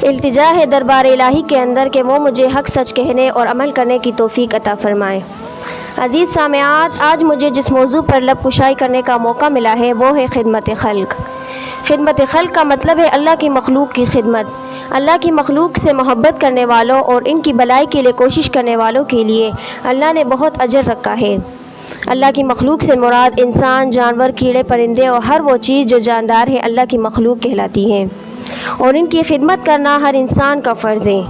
التجا ہے دربار الہی کے اندر کہ وہ مجھے حق سچ کہنے اور عمل کرنے کی توفیق عطا فرمائے۔ عزیز سامعات، آج مجھے جس موضوع پر لب کشائی کرنے کا موقع ملا ہے وہ ہے خدمت خلق۔ خدمت خلق کا مطلب ہے اللہ کی مخلوق کی خدمت۔ اللہ کی مخلوق سے محبت کرنے والوں اور ان کی بھلائی کے لیے کوشش کرنے والوں کے لیے اللہ نے بہت اجر رکھا ہے۔ اللہ کی مخلوق سے مراد انسان، جانور، کیڑے پرندے اور ہر وہ چیز جو جاندار ہے اللہ کی مخلوق کہلاتی ہے، اور ان کی خدمت کرنا ہر انسان کا فرض ہے۔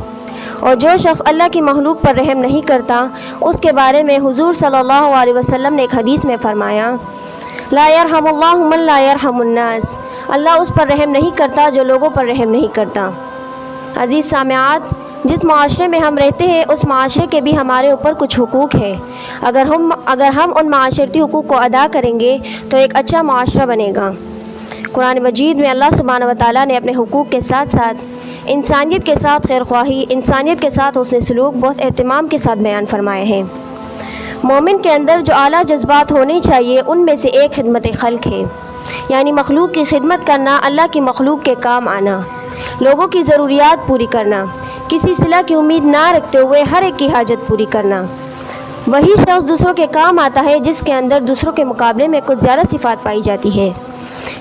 اور جو شخص اللہ کی مخلوق پر رحم نہیں کرتا، اس کے بارے میں حضور صلی اللہ علیہ وسلم نے ایک حدیث میں فرمایا، لا یرحم اللہ من لا یرحم الناس، اللہ اس پر رحم نہیں کرتا جو لوگوں پر رحم نہیں کرتا۔ عزیز سامعات، جس معاشرے میں ہم رہتے ہیں اس معاشرے کے بھی ہمارے اوپر کچھ حقوق ہیں۔ اگر ہم ان معاشرتی حقوق کو ادا کریں گے تو ایک اچھا معاشرہ بنے گا۔ قرآن مجید میں اللہ سبحانہ و تعالیٰ نے اپنے حقوق کے ساتھ ساتھ انسانیت کے ساتھ خیر خواہی، انسانیت کے ساتھ حسن سلوک بہت اہتمام کے ساتھ بیان فرمائے ہیں۔ مومن کے اندر جو اعلیٰ جذبات ہونے چاہیے ان میں سے ایک خدمت خلق ہے، یعنی مخلوق کی خدمت کرنا، اللہ کی مخلوق کے کام آنا، لوگوں کی ضروریات پوری کرنا، کسی صلہ کی امید نہ رکھتے ہوئے ہر ایک کی حاجت پوری کرنا۔ وہی شخص دوسروں کے کام آتا ہے جس کے اندر دوسروں کے مقابلے میں کچھ زیادہ صفات پائی جاتی ہے۔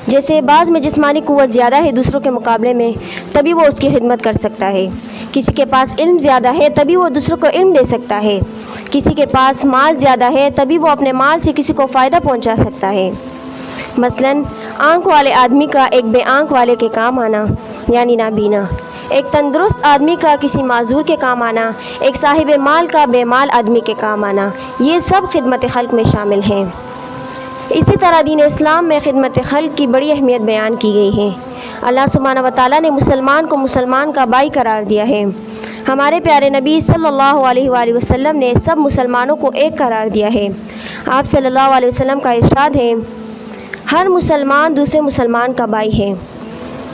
جیسے بعض میں جسمانی قوت زیادہ ہے دوسروں کے مقابلے میں، تبھی وہ اس کی خدمت کر سکتا ہے۔ کسی کے پاس علم زیادہ ہے تبھی وہ دوسروں کو علم دے سکتا ہے۔ کسی کے پاس مال زیادہ ہے تبھی وہ اپنے مال سے کسی کو فائدہ پہنچا سکتا ہے۔ مثلاً آنکھ والے آدمی کا ایک بے آنکھ والے کے کام آنا، یعنی نابینا، ایک تندرست آدمی کا کسی معذور کے کام آنا، ایک صاحب مال کا بے مال آدمی کے کام آنا، یہ سب خدمت خلق میں شامل ہیں۔ اسی طرح دین اسلام میں خدمت خلق کی بڑی اہمیت بیان کی گئی ہے۔ اللہ سبحانہ و تعالیٰ نے مسلمان کو مسلمان کا بھائی قرار دیا ہے۔ ہمارے پیارے نبی صلی اللہ علیہ وآلہ وسلم نے سب مسلمانوں کو ایک قرار دیا ہے۔ آپ صلی اللہ علیہ وسلم کا ارشاد ہے، ہر مسلمان دوسرے مسلمان کا بھائی ہے۔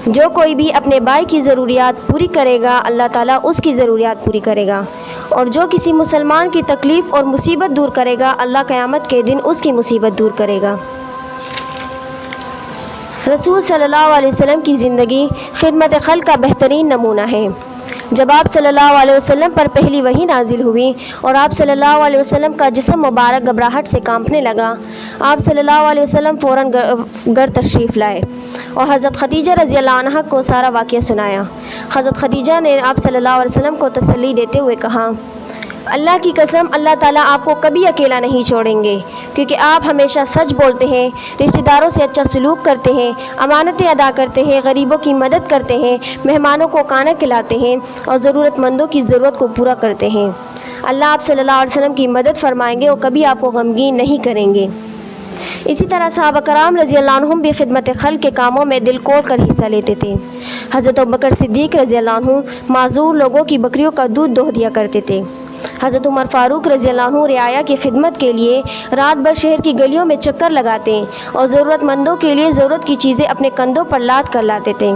جو کوئی بھی اپنے بھائی کی ضروریات پوری کرے گا اللہ تعالیٰ اس کی ضروریات پوری کرے گا، اور جو کسی مسلمان کی تکلیف اور مصیبت دور کرے گا اللہ قیامت کے دن اس کی مصیبت دور کرے گا۔ رسول صلی اللہ علیہ وسلم کی زندگی خدمت خلق کا بہترین نمونہ ہے۔ جب آپ صلی اللہ علیہ وسلم پر پہلی وحی نازل ہوئی اور آپ صلی اللہ علیہ وسلم کا جسم مبارک گھبراہٹ سے کانپنے لگا، آپ صلی اللہ علیہ وسلم فوراً گھر تشریف لائے اور حضرت خدیجہ رضی اللہ عنہا کو سارا واقعہ سنایا۔ حضرت خدیجہ نے آپ صلی اللہ علیہ وسلم کو تسلی دیتے ہوئے کہا، اللہ کی قسم اللہ تعالیٰ آپ کو کبھی اکیلا نہیں چھوڑیں گے، کیونکہ آپ ہمیشہ سچ بولتے ہیں، رشتہ داروں سے اچھا سلوک کرتے ہیں، امانتیں ادا کرتے ہیں، غریبوں کی مدد کرتے ہیں، مہمانوں کو کھانا کھلاتے ہیں اور ضرورت مندوں کی ضرورت کو پورا کرتے ہیں۔ اللہ آپ صلی اللہ علیہ وسلم کی مدد فرمائیں گے اور کبھی آپ کو غمگین نہیں کریں گے۔ اسی طرح صحابہ کرام رضی اللہ عنہم بھی خدمت خلق کے کاموں میں دل کھول کر حصہ لیتے تھے۔ حضرت ابوبکر صدیق رضی اللہ عنہ معذور لوگوں کی بکریوں کا دودھ دوہ دیا کرتے تھے۔ حضرت عمر فاروق رضی اللہ عنہ رعایا کی خدمت کے لیے رات بھر شہر کی گلیوں میں چکر لگاتے اور ضرورت مندوں کے لیے ضرورت کی چیزیں اپنے کندھوں پر لاد کر لاتے تھے۔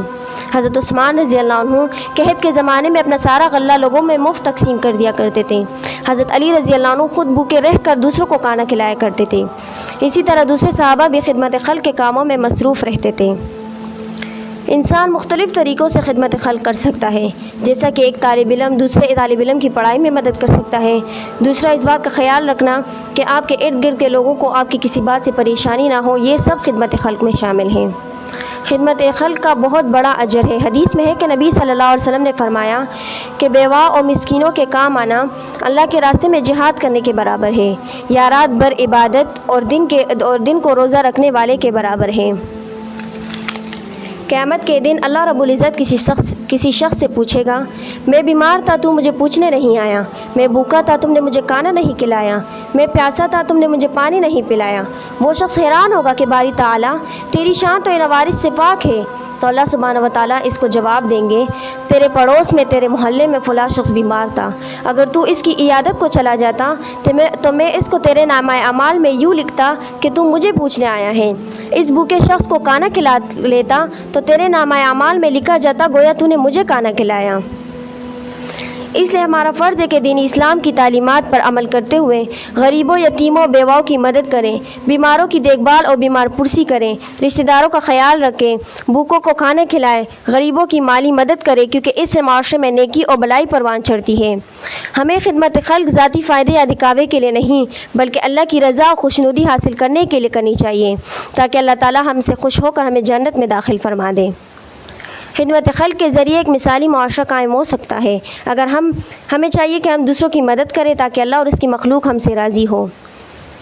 حضرت عثمان رضی اللہ عنہ قحط کے زمانے میں اپنا سارا غلہ لوگوں میں مفت تقسیم کر دیا کرتے تھے۔ حضرت علی رضی اللہ عنہ خود بھوکے رہ کر دوسروں کو کھانا کھلایا کرتے تھے۔ اسی طرح دوسرے صحابہ بھی خدمت خلق کے کاموں میں مصروف رہتے تھے۔ انسان مختلف طریقوں سے خدمت خلق کر سکتا ہے، جیسا کہ ایک طالب علم دوسرے طالب علم کی پڑھائی میں مدد کر سکتا ہے۔ دوسرا، اس بات کا خیال رکھنا کہ آپ کے ارد گرد کے لوگوں کو آپ کی کسی بات سے پریشانی نہ ہو، یہ سب خدمت خلق میں شامل ہیں۔ خدمت خلق کا بہت بڑا اجر ہے۔ حدیث میں ہے کہ نبی صلی اللہ علیہ وسلم نے فرمایا کہ بیوہ اور مسکینوں کے کام آنا اللہ کے راستے میں جہاد کرنے کے برابر ہے، یا رات بھر عبادت اور دن کو روزہ رکھنے والے کے برابر ہے۔ قیامت کے دن اللہ رب العزت کسی شخص سے پوچھے گا، میں بیمار تھا تو مجھے پوچھنے نہیں آیا، میں بھوکا تھا تم نے مجھے کھانا نہیں کھلایا، میں پیاسا تھا تم نے مجھے پانی نہیں پلایا۔ وہ شخص حیران ہوگا کہ باری تعالیٰ تیری شان تو ان عوارض سے پاک ہے۔ تو اللہ سبحانہ و تعالیٰ اس کو جواب دیں گے، تیرے پڑوس میں تیرے محلے میں فلاں شخص بیمار تھا، اگر تو اس کی عیادت کو چلا جاتا تو میں اس کو تیرے نامہ اعمال میں یوں لکھتا کہ تم مجھے پوچھنے آیا ہے۔ اس بھوکے شخص کو کھانا کھلا لیتا تو تیرے نامہ اعمال میں لکھا جاتا گویا تو نے مجھے کھانا کھلایا۔ اس لیے ہمارا فرض ہے کہ دین اسلام کی تعلیمات پر عمل کرتے ہوئے غریبوں، یتیموں، بیواؤں کی مدد کریں، بیماروں کی دیکھ بھال اور بیمار پرسی کریں، رشتہ داروں کا خیال رکھیں، بھوکوں کو کھانے کھلائیں، غریبوں کی مالی مدد کریں، کیونکہ اس سے معاشرے میں نیکی اور بھلائی پروان چڑھتی ہے۔ ہمیں خدمت خلق ذاتی فائدے یا دکھاوے کے لیے نہیں بلکہ اللہ کی رضا اور خوشنودی حاصل کرنے کے لیے کرنی چاہیے، تاکہ اللہ تعالی ہم سے خوش ہو کر ہمیں جنت میں داخل فرما دے۔ خدمت خلق کے ذریعے ایک مثالی معاشرہ قائم ہو سکتا ہے۔ اگر ہمیں چاہیے کہ ہم دوسروں کی مدد کریں تاکہ اللہ اور اس کی مخلوق ہم سے راضی ہو۔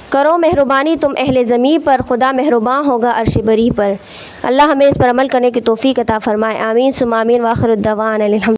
کرو مہربانی تم اہل زمیں پر، خدا مہرباں ہوگا عرش بری پر۔ اللہ ہمیں اس پر عمل کرنے کی توفیق عطا فرمائے، آمین ثم آمین، وآخر الدعوانا الحمد